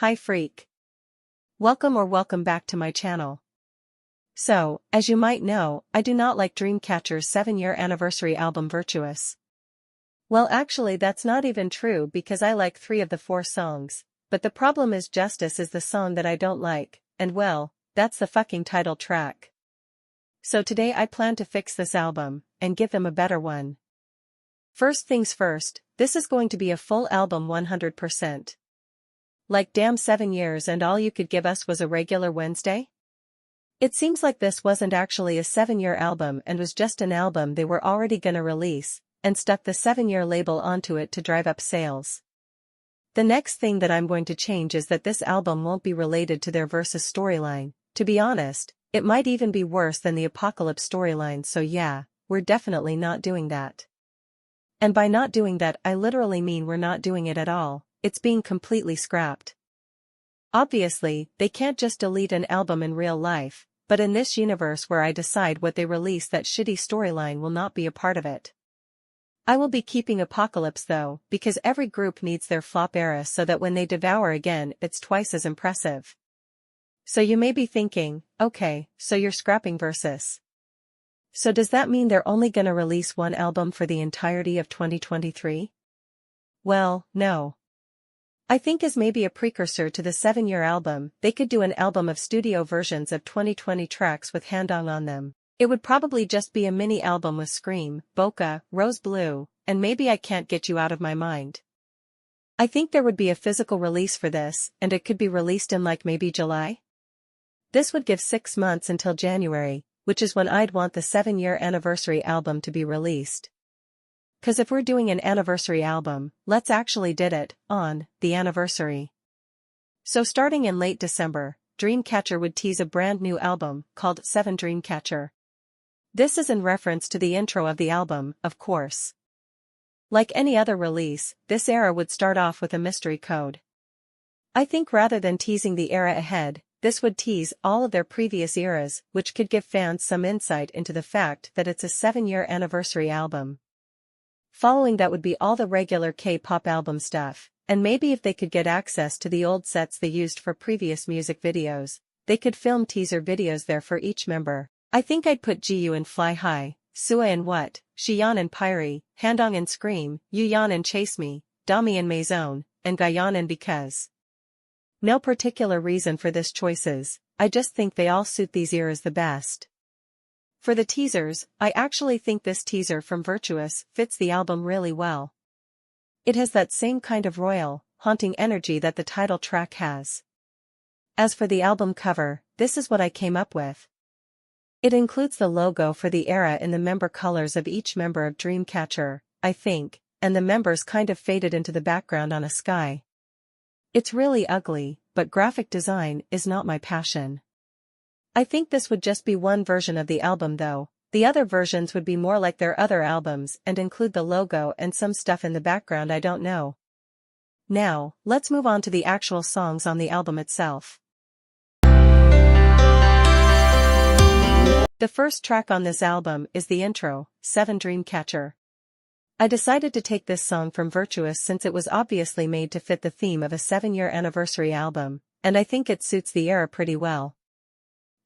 Hi freak. Welcome back to my channel. So, as you might know, I do not like DREAMCATCHER'S 7-year anniversary album VirtuouS. Well actually that's not even true because I like 3 of the 4 songs, but the problem is Justice is the song that I don't like, and well, that's the fucking title track. So today I plan to fix this album, and give them a better one. First things first, this is going to be a full album 100%. Like damn 7 years and all you could give us was a regular Wednesday? It seems like this wasn't actually a 7-year album and was just an album they were already gonna release, and stuck the 7-year label onto it to drive up sales. The next thing that I'm going to change is that this album won't be related to their VirtuouS storyline. To be honest, it might even be worse than the Apocalypse storyline, so yeah, we're definitely not doing that. And by not doing that I literally mean we're not doing it at all. It's being completely scrapped. Obviously, they can't just delete an album in real life, but in this universe where I decide what they release, that shitty storyline will not be a part of it. I will be keeping Apocalypse though, because every group needs their flop era so that when they devour again it's twice as impressive. So you may be thinking, okay, so you're scrapping VirtuouS. So does that mean they're only gonna release one album for the entirety of 2023? Well, no. I think as maybe a precursor to the 7-year album, they could do an album of studio versions of 2020 tracks with Handong on them. It would probably just be a mini album with Scream, Bokeh, Rose Blue, and maybe I Can't Get You Out of My Mind. I think there would be a physical release for this, and it could be released in like maybe July? This would give 6 months until January, which is when I'd want the 7-year anniversary album to be released. 'Cause if we're doing an anniversary album, let's actually did it, on, the anniversary. So starting in late December, DREAMCATCHER would tease a brand new album, called 7 DREAMCATCHER. This is in reference to the intro of the album, of course. Like any other release, this era would start off with a mystery code. I think rather than teasing the era ahead, this would tease all of their previous eras, which could give fans some insight into the fact that it's a 7-year anniversary album. Following that would be all the regular K-pop album stuff, and maybe if they could get access to the old sets they used for previous music videos, they could film teaser videos there for each member. I think I'd put Jiu in Fly High, Sua in What, Xiyeon in Pyre, Handong in Scream, Yuyeon in Chase Me, Dami in Maison, and Gayeon in Because. No particular reason for this choices, I just think they all suit these eras the best. For the teasers, I actually think this teaser from VirtuouS fits the album really well. It has that same kind of royal, haunting energy that the title track has. As for the album cover, this is what I came up with. It includes the logo for the era in the member colors of each member of DREAMCATCHER, I think, and the members kind of faded into the background on a sky. It's really ugly, but graphic design is not my passion. I think this would just be one version of the album though. The other versions would be more like their other albums and include the logo and some stuff in the background I don't know. Now, let's move on to the actual songs on the album itself. The first track on this album is the intro, 7 DREAMCATCHER. I decided to take this song from VirtuouS since it was obviously made to fit the theme of a 7-year anniversary album, and I think it suits the era pretty well.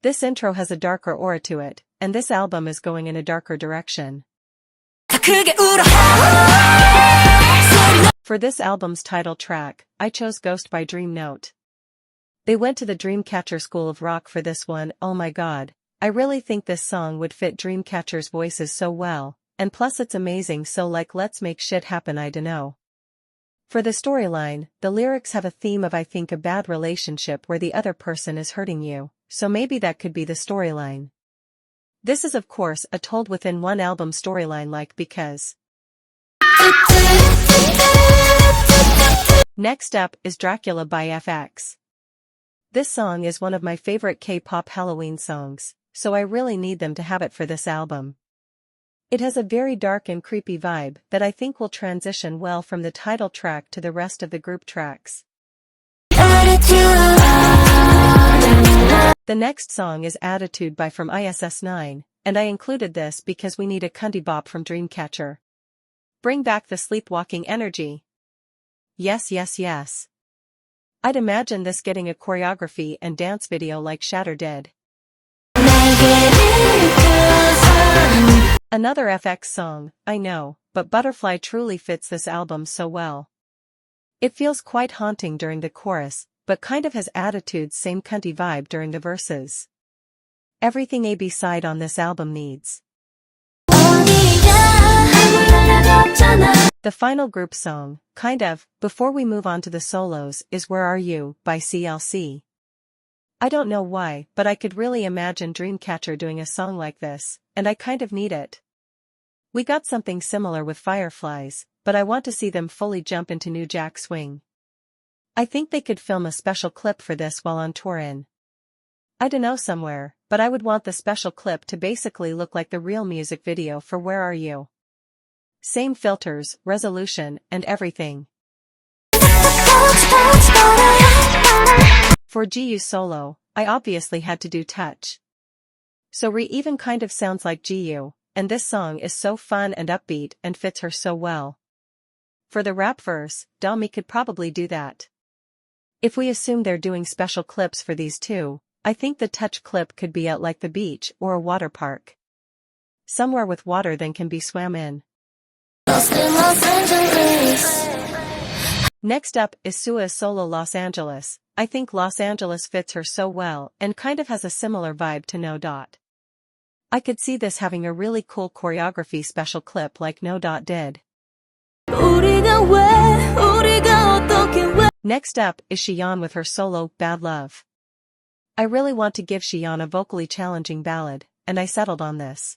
This intro has a darker aura to it, and this album is going in a darker direction. For this album's title track, I chose Ghost by Dream Note. They went to the DREAMCATCHER School of Rock for this one. Oh my god, I really think this song would fit DREAMCATCHER's voices so well, and plus it's amazing, so like let's make shit happen. I dunno. For the storyline, the lyrics have a theme of I think a bad relationship where the other person is hurting you. So maybe that could be the storyline. This is of course a told within one album storyline like Because. Next up is Dracula by FX. This song is one of my favorite K-pop Halloween songs, so I really need them to have it for this album. It has a very dark and creepy vibe that I think will transition well from the title track to the rest of the group tracks. The next song is Attitude by From ISS9, and I included this because we need a cunty bop from DREAMCATCHER. Bring back the sleepwalking energy. Yes. I'd imagine this getting a choreography and dance video like Shatter did. Another FX song, I know, but Butterfly truly fits this album so well. It feels quite haunting during the chorus, but kind of has ATEEZ's same cunty vibe during the verses. Everything a B-side on this album needs. The final group song, kind of, before we move on to the solos, is Where Are You by CLC. I don't know why, but I could really imagine Dreamcatcher doing a song like this, and I kind of need it. We got something similar with Fireflies, but I want to see them fully jump into New Jack Swing. I think they could film a special clip for this while on tour in, I don't know, somewhere, but I would want the special clip to basically look like the real music video for Where Are You. Same filters, resolution, and everything. For GU solo, I obviously had to do Touch. So RIIZE even kind of sounds like GU, and this song is so fun and upbeat and fits her so well. For the rap verse, Dami could probably do that. If we assume they're doing special clips for these two, I think the Touch clip could be at like the beach or a water park. Somewhere with water then can be swam in. Next up is SUA's solo Los Angeles. I think Los Angeles fits her so well and kind of has a similar vibe to No. I could see this having a really cool choreography special clip like No. did. Next up is JEON with her solo Bad Love. I really want to give JEON a vocally challenging ballad, and I settled on this.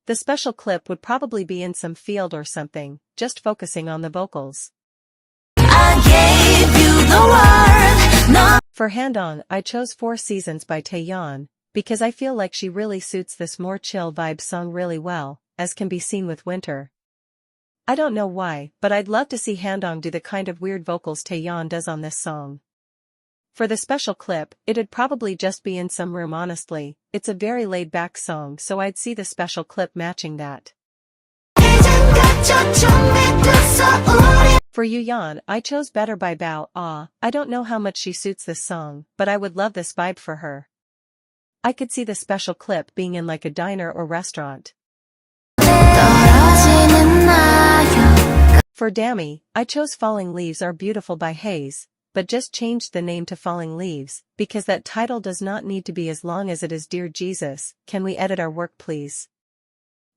The special clip would probably be in some field or something, just focusing on the vocals. For Hand On, I chose 4 Seasons by Taeyeon, because I feel like she really suits this more chill vibe song really well, as can be seen with Winter. I don't know why, but I'd love to see Hand On do the kind of weird vocals Taeyeon does on this song. For the special clip, it'd probably just be in some room. Honestly, it's a very laid-back song, so I'd see the special clip matching that. For Yeon, I chose Better by BABYMONSTER. I don't know how much she suits this song, but I would love this vibe for her. I could see the special clip being in like a diner or restaurant. For Dami, I chose Falling Leaves Are Beautiful by AESPA, but just changed the name to Falling Leaves, because that title does not need to be as long as it is Dear Jesus, can we edit our work please?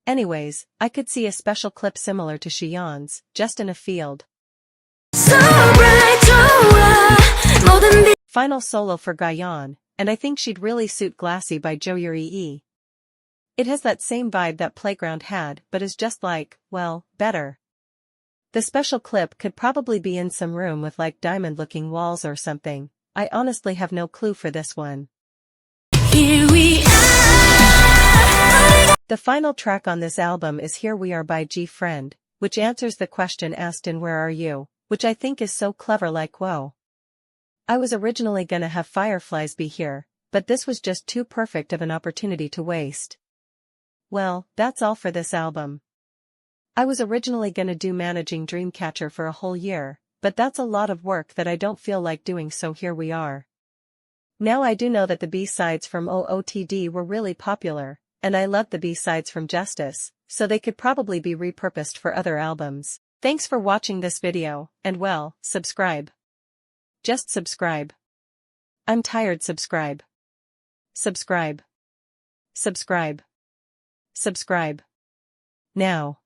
Anyways, I could see a special clip similar to JEON's, just in a field. Final solo for Gayeon, and I think she'd really suit Glassy by YURI. It has that same vibe that Playground had, but is just like, well, better. The special clip could probably be in some room with like diamond-looking walls or something. I honestly have no clue for this one. Here we are. The final track on this album is Here We Are by G-Friend, which answers the question asked in Where Are You, which I think is so clever like whoa. I was originally gonna have Fireflies be here, but this was just too perfect of an opportunity to waste. Well, that's all for this album. I was originally gonna do Managing Dreamcatcher for a whole year, but that's a lot of work that I don't feel like doing, so here we are. Now I do know that the B-sides from OOTD were really popular, and I love the B-sides from Justice, so they could probably be repurposed for other albums. Thanks for watching this video, and well, subscribe. Just subscribe. I'm tired. Subscribe. Subscribe. Subscribe. Subscribe. Now.